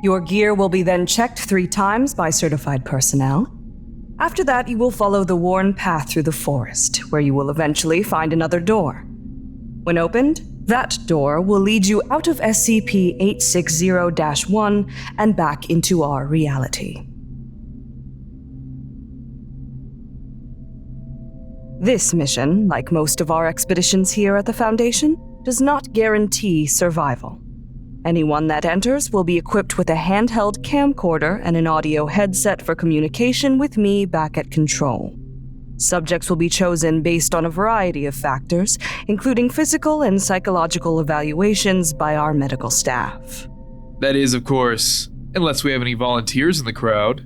Your gear will be then checked 3 times by certified personnel. After that, you will follow the worn path through the forest, where you will eventually find another door. When opened, that door will lead you out of SCP-860-1 and back into our reality. This mission, like most of our expeditions here at the Foundation, does not guarantee survival. Anyone that enters will be equipped with a handheld camcorder and an audio headset for communication with me back at control. Subjects will be chosen based on a variety of factors, including physical and psychological evaluations by our medical staff. That is, of course, unless we have any volunteers in the crowd.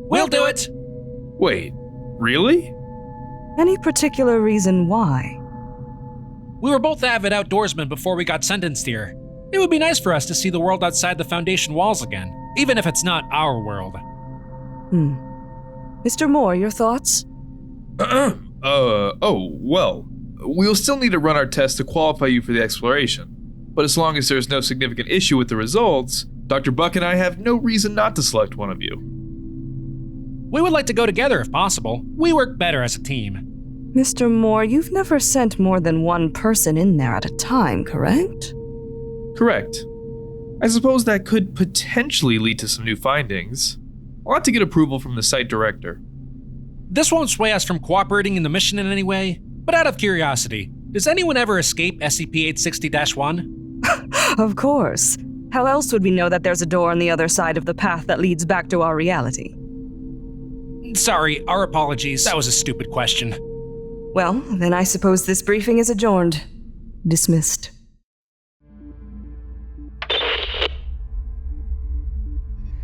We'll do it! Wait, really? Any particular reason why? We were both avid outdoorsmen before we got sentenced here. It would be nice for us to see the world outside the Foundation walls again, even if it's not our world. Mr. Moore, your thoughts? Well, we'll still need to run our tests to qualify you for the exploration. But as long as there's no significant issue with the results, Dr. Buck and I have no reason not to select one of you. We would like to go together if possible. We work better as a team. Mr. Moore, you've never sent more than one person in there at a time, correct? Correct. I suppose that could potentially lead to some new findings. I'll have to get approval from the site director. This won't sway us from cooperating in the mission in any way, but out of curiosity, does anyone ever escape SCP-860-1? Of course. How else would we know that there's a door on the other side of the path that leads back to our reality? Sorry, our apologies. That was a stupid question. Well, then I suppose this briefing is adjourned. Dismissed.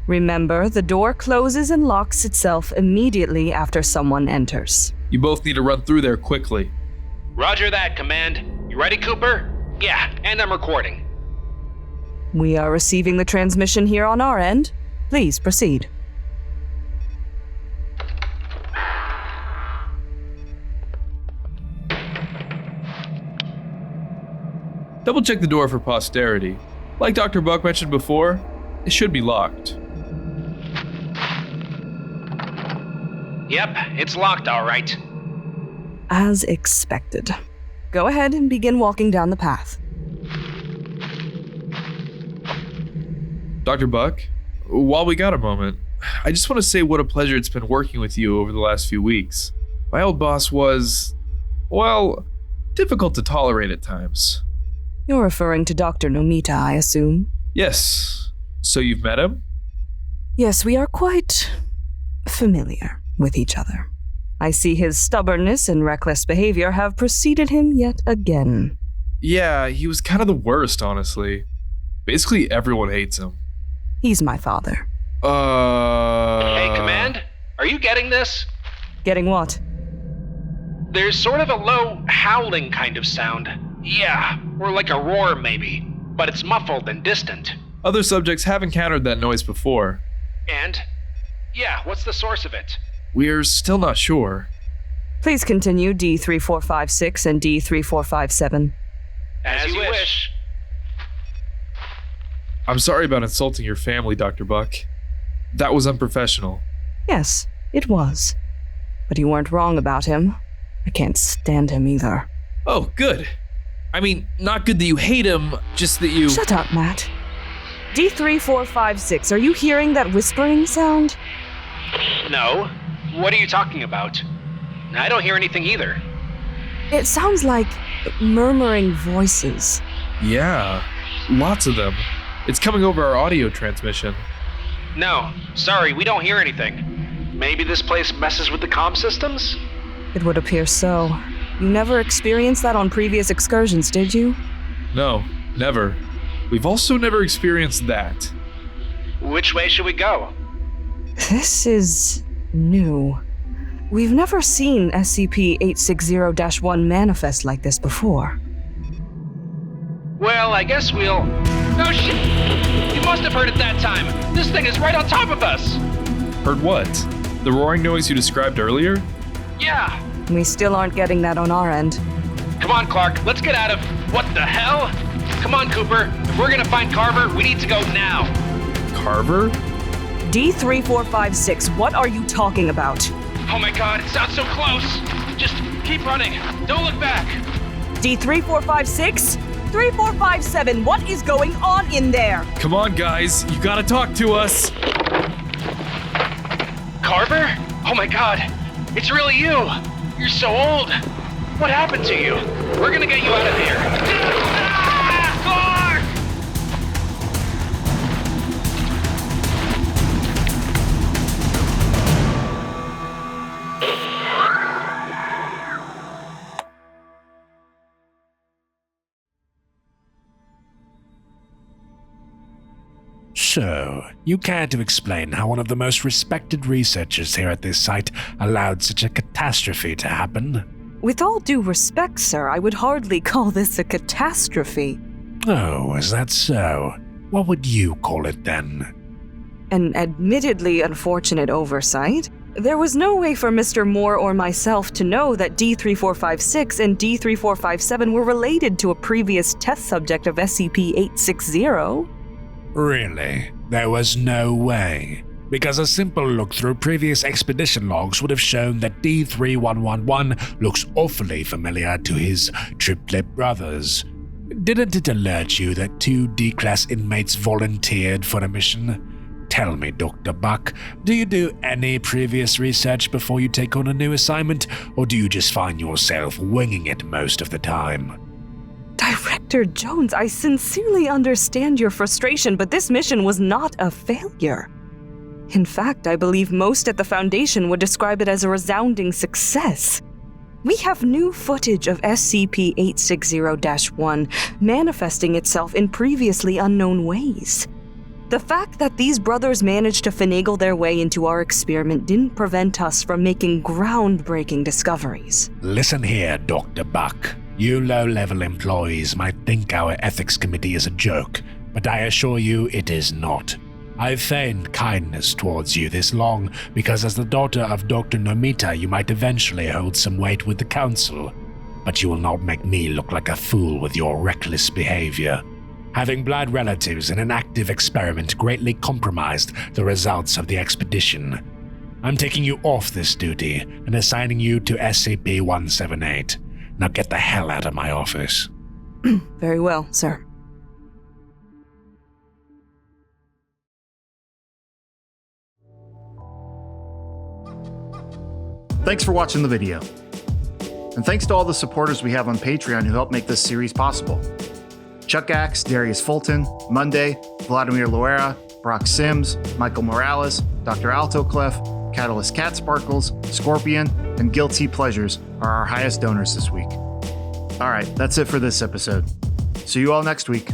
Remember, the door closes and locks itself immediately after someone enters. You both need to run through there quickly. Roger that, Command. You ready, Cooper? Yeah, and I'm recording. We are receiving the transmission here on our end. Please proceed. Double check the door for posterity. Like Dr. Buck mentioned before, it should be locked. Yep, it's locked all right. As expected. Go ahead and begin walking down the path. Dr. Buck, while we got a moment, I just want to say what a pleasure it's been working with you over the last few weeks. My old boss was, well, difficult to tolerate at times. You're referring to Dr. Nomita, I assume? Yes. So you've met him? Yes, we are quite familiar with each other. I see his stubbornness and reckless behavior have preceded him yet again. Yeah, he was kind of the worst, honestly. Basically, everyone hates him. He's my father. Hey, Command? Are you getting this? Getting what? There's sort of a low, howling kind of sound. Yeah, or like a roar maybe, but it's muffled and distant. Other subjects have encountered that noise before. And? Yeah, what's the source of it? We're still not sure. Please continue D3456 and D3457. As you wish. I'm sorry about insulting your family, Dr. Buck. That was unprofessional. Yes, it was. But you weren't wrong about him. I can't stand him either. Oh, good. I mean, not good that you hate him, just that you— Shut up, Matt. D3456, are you hearing that whispering sound? No. What are you talking about? I don't hear anything either. It sounds like murmuring voices. Yeah, lots of them. It's coming over our audio transmission. No, sorry, we don't hear anything. Maybe this place messes with the comm systems? It would appear so. You never experienced that on previous excursions, did you? No, never. We've also never experienced that. Which way should we go? This is new. We've never seen SCP-860-1 manifest like this before. Well, I guess we'll... No shit! You must have heard it that time! This thing is right on top of us! Heard what? The roaring noise you described earlier? Yeah! We still aren't getting that on our end. Come on, Clark, let's get out of... What the hell? Come on, Cooper. If we're gonna find Carver, we need to go now. Carver? D3456, what are you talking about? Oh my god, it sounds so close. Just keep running. Don't look back. D3456? 3457, what is going on in there? Come on, guys. You gotta talk to us. Carver? Oh my god. It's really you. You're so old. What happened to you? We're gonna get you out of here. Clark! So, you care to explain how one of the most respected researchers here at this site allowed such a catastrophe to happen? With all due respect, sir, I would hardly call this a catastrophe. Oh, is that so? What would you call it then? An admittedly unfortunate oversight. There was no way for Mr. Moore or myself to know that D3456 and D3457 were related to a previous test subject of SCP-860. Really? There was no way? Because a simple look through previous expedition logs would have shown that D3111 looks awfully familiar to his triplet brothers. Didn't it alert you that 2 D-Class inmates volunteered for the mission? Tell me, Dr. Buck, do you do any previous research before you take on a new assignment, or do you just find yourself winging it most of the time? Director Jones, I sincerely understand your frustration, but this mission was not a failure. In fact, I believe most at the Foundation would describe it as a resounding success. We have new footage of SCP-860-1 manifesting itself in previously unknown ways. The fact that these brothers managed to finagle their way into our experiment didn't prevent us from making groundbreaking discoveries. Listen here, Dr. Buck. You low-level employees might think our ethics committee is a joke, but I assure you it is not. I've feigned kindness towards you this long because as the daughter of Dr. Nomita you might eventually hold some weight with the council, but you will not make me look like a fool with your reckless behavior. Having blood relatives in an active experiment greatly compromised the results of the expedition. I'm taking you off this duty and assigning you to SCP-178. Now get the hell out of my office. Very well, sir. Thanks for watching the video. And thanks to all the supporters we have on Patreon who help make this series possible. Chuck Axe, Darius Fulton, Monday, Vladimir Loera, Brock Sims, Michael Morales, Dr. Altoclef, Catalyst Cat Sparkles, Scorpion, and Guilty Pleasures are our highest donors this week. Alright, that's it for this episode. See you all next week.